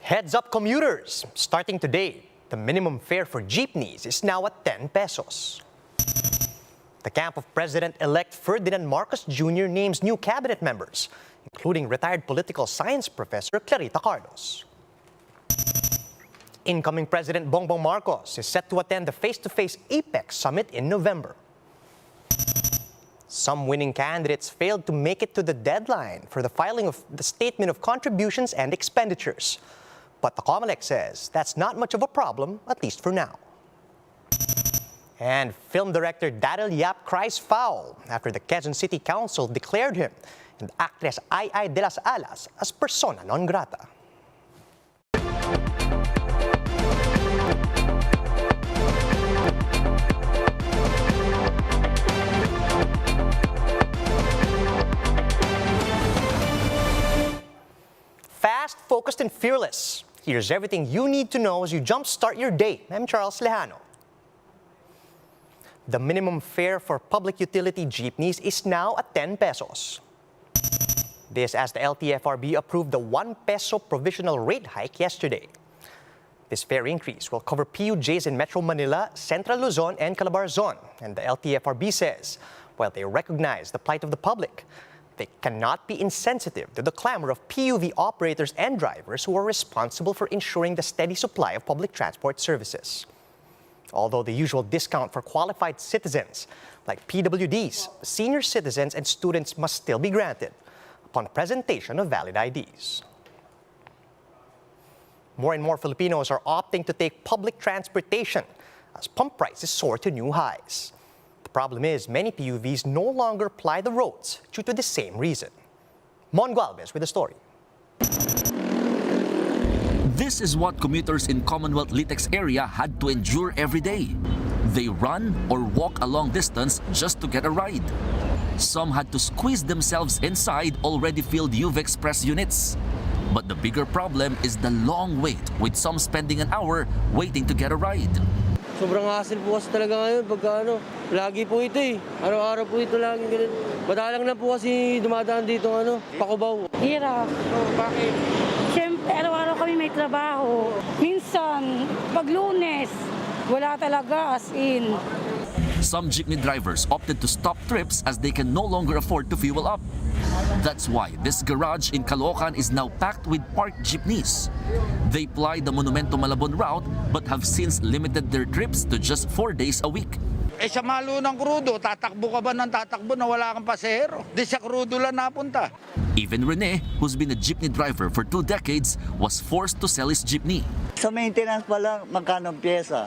Heads up commuters! Starting today, the minimum fare for jeepneys is now at 10 pesos. The camp of President-elect Ferdinand Marcos Jr. names new cabinet members, including retired political science professor Clarita Carlos. Incoming President Bongbong Marcos is set to attend the face-to-face APEC summit in November. Some winning candidates failed to make it to the deadline for the filing of the Statement of Contributions and Expenditures. But the COMELEC says that's not much of a problem, at least for now. And film director Daryl Yap cries foul after the Quezon City Council declared him and actress Ai Ai de las Alas as persona non grata. Fast, focused, and fearless. Here's everything you need to know as you jumpstart your day. I'm Charles Lejano. The minimum fare for public utility jeepneys is now at 10 pesos. This as the LTFRB approved the 1 peso provisional rate hike yesterday. This fare increase will cover PUJs in Metro Manila, Central Luzon, and Calabarzon. And the LTFRB says, while they recognize the plight of the public, they cannot be insensitive to the clamor of PUV operators and drivers who are responsible for ensuring the steady supply of public transport services. Although the usual discount for qualified citizens like PWDs, senior citizens, and students must still be granted upon the presentation of valid IDs. More and more Filipinos are opting to take public transportation as pump prices soar to new highs. The problem is many PUVs no longer ply the roads due to the same reason. Mon Gualvez with the story. This is what commuters in Commonwealth Litex area had to endure every day. They run or walk a long distance just to get a ride. Some had to squeeze themselves inside already filled UV Express units. But the bigger problem is the long wait, with some spending an hour waiting to get a ride. Sobrang hassle po kasi talaga ngayon pagka lagi po ito eh. Araw-araw po ito laging ganito. Madalang na po kasi dumadaan dito Pakubaw. Hirap. Bakit? Siyempre, araw-araw kami may trabaho. Minsan, pag Lunes, wala talaga as in. Some jeepney drivers opted to stop trips as they can no longer afford to fuel up. That's why this garage in Caloocan is now packed with parked jeepneys. They ply the Monumento Malabon route but have since limited their trips to just 4 days a week. Sa malo ng krudo, tatakbo ka ba ng tatakbo na wala kang pasahero? Di sa krudo lang napunta. Even Rene, who's been a jeepney driver for 2 decades, was forced to sell his jeepney. Sa maintenance pa lang, magkano ang pyesa?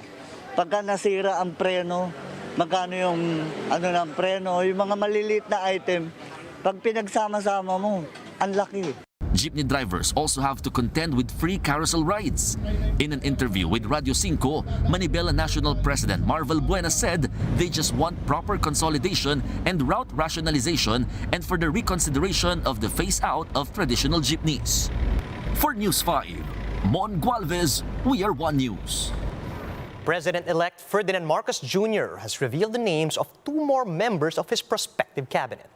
Pagka nasira ang preno, magkano yung ng preno, yung mga maliliit na item, pag pinagsama-sama mo, ang laki. Jeepney drivers also have to contend with free carousel rides. In an interview with Radio 5, Manibela National President Marvel Buena said they just want proper consolidation and route rationalization and for the reconsideration of the phase-out of traditional jeepneys. For News 5, Mon Gualvez, We Are One News. President-elect Ferdinand Marcos Jr. has revealed the names of 2 more members of his prospective cabinet.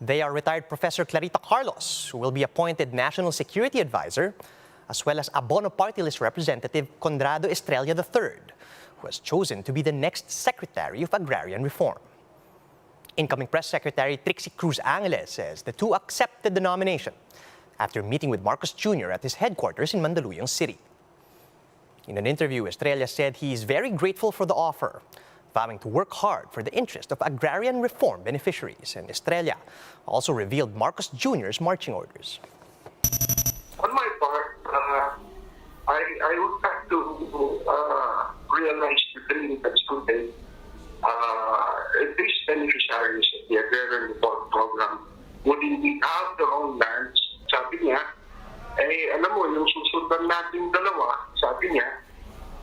They are retired Professor Clarita Carlos, who will be appointed National Security Advisor, as well as Abono Party List Representative Conrado Estrella III, who was chosen to be the next Secretary of Agrarian Reform. Incoming Press Secretary Trixie Cruz Angeles says the 2 accepted the nomination after meeting with Marcos Jr. at his headquarters in Mandaluyong City. In an interview, Estrella said he is very grateful for the offer, vowing to work hard for the interest of agrarian reform beneficiaries. And Estrella also revealed Marcos Jr.'s marching orders. On my part, I would have to realize the dream that today these beneficiaries of the agrarian reform program would indeed have their own lands. Sabi niya, alam mo, yung susundan natin dalawa, sabi niya,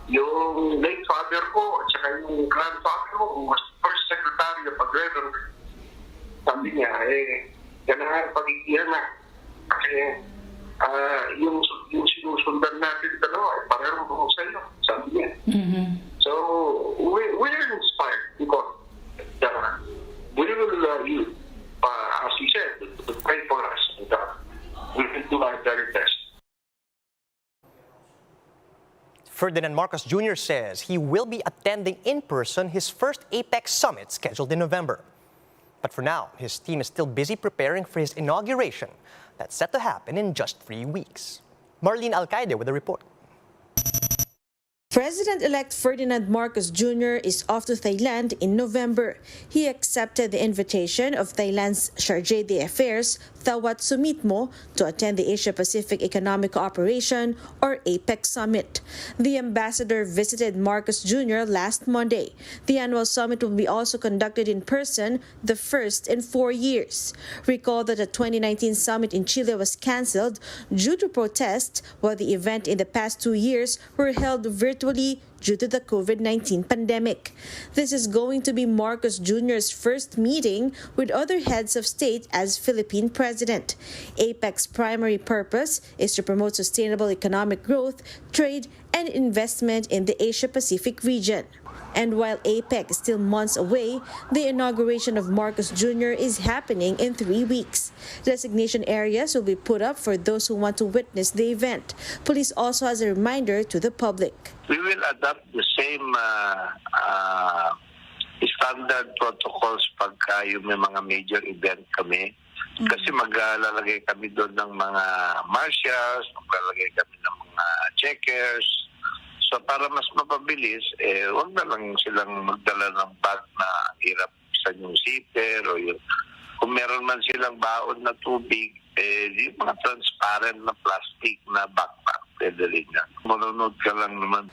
yung late father ko at saka yung grandfather ko who was first secretary of agrarian, sabi niya, ganahan pag-iiyan na. Kasi yung sinusundan natin dalawa, parang buong sa'yo, sabi niya. So, we're inspired because we will, as he said, pray for us. And we will do our very best. Ferdinand Marcos Jr. says he will be attending in person his first APEC summit scheduled in November. But for now, his team is still busy preparing for his inauguration that's set to happen in just 3 weeks. Marlene Alcaide with a report. President-elect Ferdinand Marcos Jr. is off to Thailand in November. He accepted the invitation of Thailand's Charge d'Affaires, Thawat Sumitmo, to attend the Asia-Pacific Economic Cooperation, or APEC Summit. The ambassador visited Marcos Jr. last Monday. The annual summit will be also conducted in person, the first in 4 years. Recall that the 2019 summit in Chile was cancelled due to protests, while the event in the past 2 years were held virtually due to the COVID-19 pandemic. This is going to be Marcos Jr.'s first meeting with other heads of state as Philippine president. APEC's primary purpose is to promote sustainable economic growth, trade, and investment in the Asia-Pacific region. And while APEC is still months away, the inauguration of Marcos Jr. is happening in 3 weeks. Designation areas will be put up for those who want to witness the event. Police also has a reminder to the public. We will adopt the same standard protocols pagka yung may mga major event kami. Kasi maglalagay kami doon ng mga marshals, maglalagay kami ng mga checkers. So para mas mapabilis, huwag na lang silang magdala ng bag na hirap sa yung zipper o yung kung meron man silang baon na tubig, yung mga transparent na plastic na backpack, pwede rin yan. Manunod ka lang naman.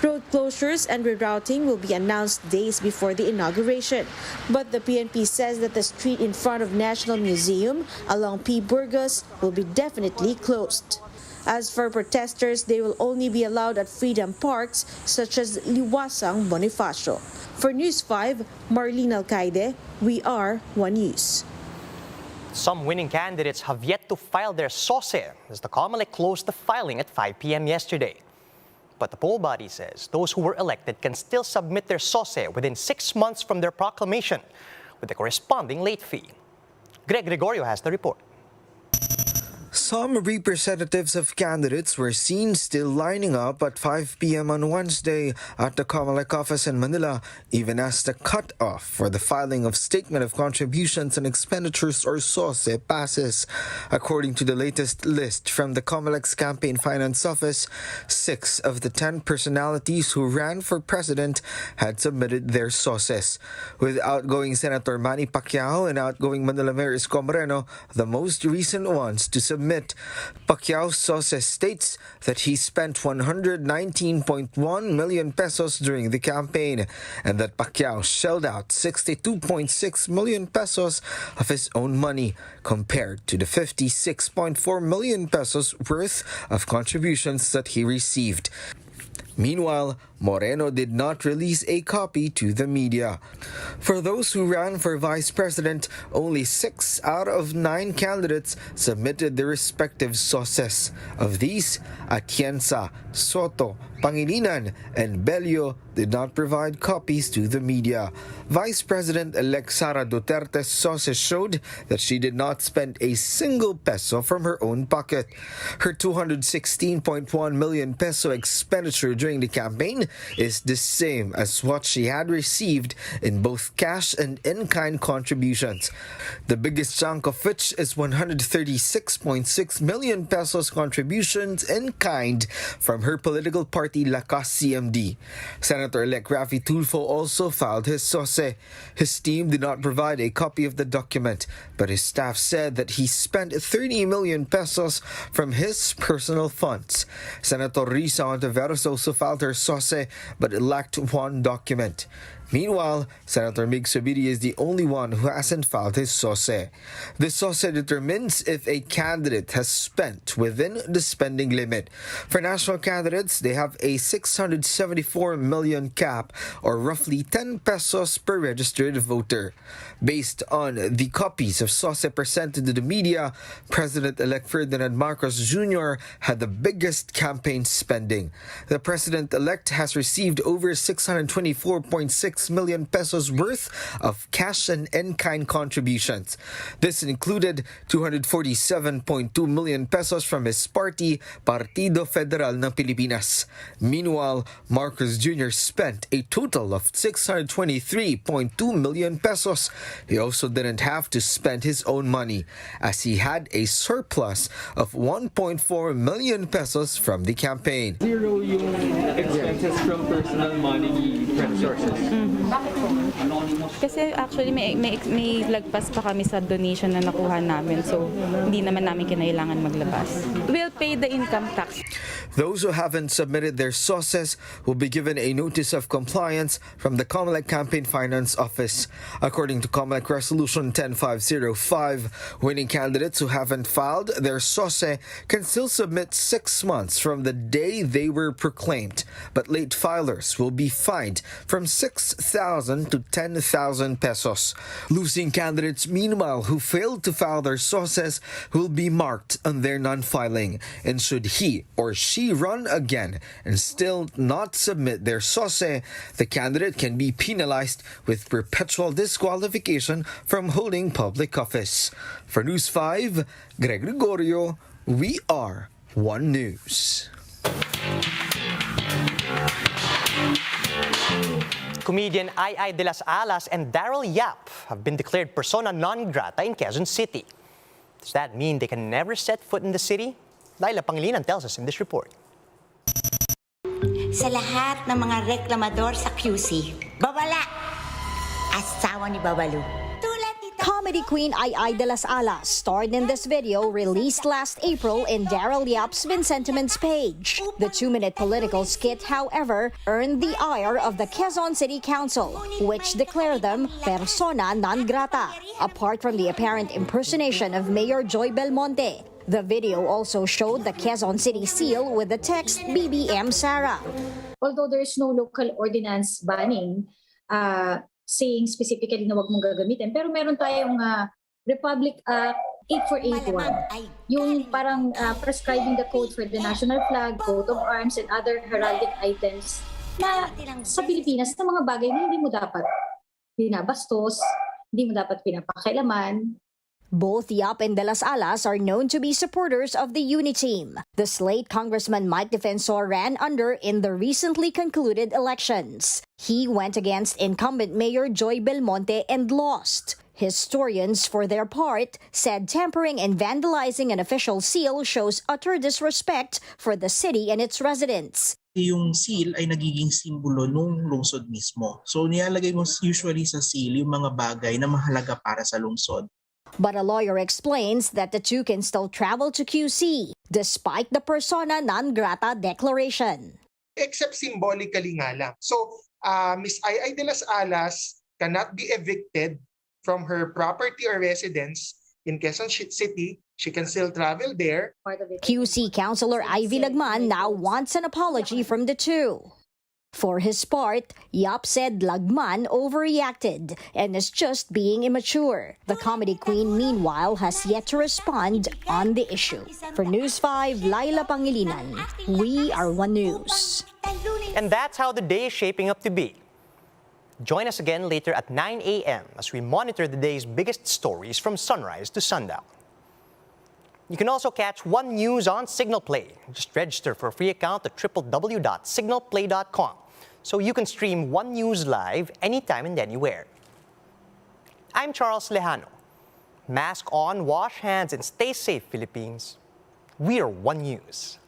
Road closures and rerouting will be announced days before the inauguration. But the PNP says that the street in front of National Museum along P. Burgos will be definitely closed. As for protesters, they will only be allowed at freedom parks such as Liwasang Bonifacio. For News 5, Marlene Alcaide, we are One News. Some winning candidates have yet to file their SOSE as the COMELEC closed the filing at 5 p.m. yesterday. But the poll body says those who were elected can still submit their SOSE within 6 months from their proclamation with the corresponding late fee. Greg Gregorio has the report. Some representatives of candidates were seen still lining up at 5 p.m. on Wednesday at the COMELEC office in Manila, even as the cutoff for the filing of Statement of Contributions and Expenditures or SOSE passes. According to the latest list from the COMELEC's Campaign Finance Office, 6 of the 10 personalities who ran for president had submitted their SOSEs, with outgoing Senator Manny Pacquiao and outgoing Manila Mayor Isko Moreno the most recent ones to submit. Pacquiao's SOSE states that he spent 119.1 million pesos during the campaign and that Pacquiao shelled out 62.6 million pesos of his own money compared to the 56.4 million pesos worth of contributions that he received. Meanwhile, Moreno did not release a copy to the media. For those who ran for vice president, only 6 out of 9 candidates submitted their respective SOSEs. Of these, Atienza, Soto, Pangilinan, and Bello did not provide copies to the media. Vice President-elect Sara Duterte's SOSE showed that she did not spend a single peso from her own pocket. Her 216.1 million peso expenditure during the campaign is the same as what she had received in both cash and in-kind contributions. The biggest chunk of which is 136.6 million pesos contributions in kind from her political party Lakas CMD. Senator-elect Raffy Tulfo also filed his SOSE. His team did not provide a copy of the document, but his staff said that he spent 30 million pesos from his personal funds. Senator Risa Ontiveros also filed her SOSE, but it lacked one document. Meanwhile, Senator Mig Subiri is the only one who hasn't filed his SOSE. The SOSE determines if a candidate has spent within the spending limit. For national candidates, they have a 674 million cap, or roughly 10 pesos per registered voter. Based on the copies of SOSE presented to the media, President-elect Ferdinand Marcos Jr. had the biggest campaign spending. The President-elect has received over 624.6 million pesos worth of cash and in-kind contributions. This included 247.2 million pesos from his party, Partido Federal ng Pilipinas. Meanwhile, Marcos Jr. spent a total of 623.2 million pesos. He also didn't have to spend his own money, as he had a surplus of 1.4 million pesos from the campaign. Zero yung expenses from personal money sources. Kasi actually may lagpas pa kami sa donation na nakuha namin, so hindi naman namin kinailangan maglabas. We'll pay the income tax. Those who haven't submitted their sources will be given a notice of compliance from the COMELEC Campaign Finance Office. According to COMELEC Resolution 10505, winning candidates who haven't filed their source can still submit 6 months from the day they were proclaimed, but late filers will be fined from 6,000 to 10,000 pesos. Losing candidates, meanwhile, who failed to file their sources will be marked on their non-filing, and should he or she run again and still not submit their source, the candidate can be penalized with perpetual disqualification from holding public office. For News 5, Greg Gregorio, we are One News. Comedian Ai de las Alas and Daryl Yap have been declared persona non grata in Quezon City. Does that mean they can never set foot in the city? Laila Pangilinan tells us in this report. Sa lahat ng mga reklamador sa QC, babala! Asawa ni Babalu. Comedy queen Ai de las Alas starred in this video released last April in Daryl Yap's Vincentiments page. The 2-minute political skit, however, earned the ire of the Quezon City Council, which declared them persona non grata, apart from the apparent impersonation of Mayor Joy Belmonte. The video also showed the Quezon City seal with the text BBM Sara. Although there is no local ordinance banning, saying specifically na wag mong gagamitin, pero meron tayong Republic Act 8481, yung parang prescribing the code for the national flag, coat of arms, and other heraldic items na sa Pilipinas na mga bagay na hindi mo dapat binabastos, hindi mo dapat pinapakailaman. Both Yap and De Las Alas are known to be supporters of the Uni Team. The slate Congressman Mike Defensor ran under in the recently concluded elections. He went against incumbent Mayor Joy Belmonte and lost. Historians, for their part, said tampering and vandalizing an official seal shows utter disrespect for the city and its residents. Yung seal ay nagiging simbolo nung lungsod mismo. So nilalagay mo usually sa seal yung mga bagay na mahalaga para sa lungsod. But a lawyer explains that the two can still travel to QC despite the persona non grata declaration. Except symbolically nga lang. So, Ms. Ai de las Alas cannot be evicted from her property or residence in Quezon City. She can still travel there. QC Councilor Ivy Lagman now wants an apology from the two. For his part, Yap said Lagman overreacted and is just being immature. The comedy queen, meanwhile, has yet to respond on the issue. For News 5, Laila Pangilinan, we are One News. And that's how the day is shaping up to be. Join us again later at 9 a.m. as we monitor the day's biggest stories from sunrise to sundown. You can also catch One News on Signal Play. Just register for a free account at www.signalplay.com so you can stream One News live anytime and anywhere. I'm Charles Lejano. Mask on, wash hands, and stay safe, Philippines. We are One News.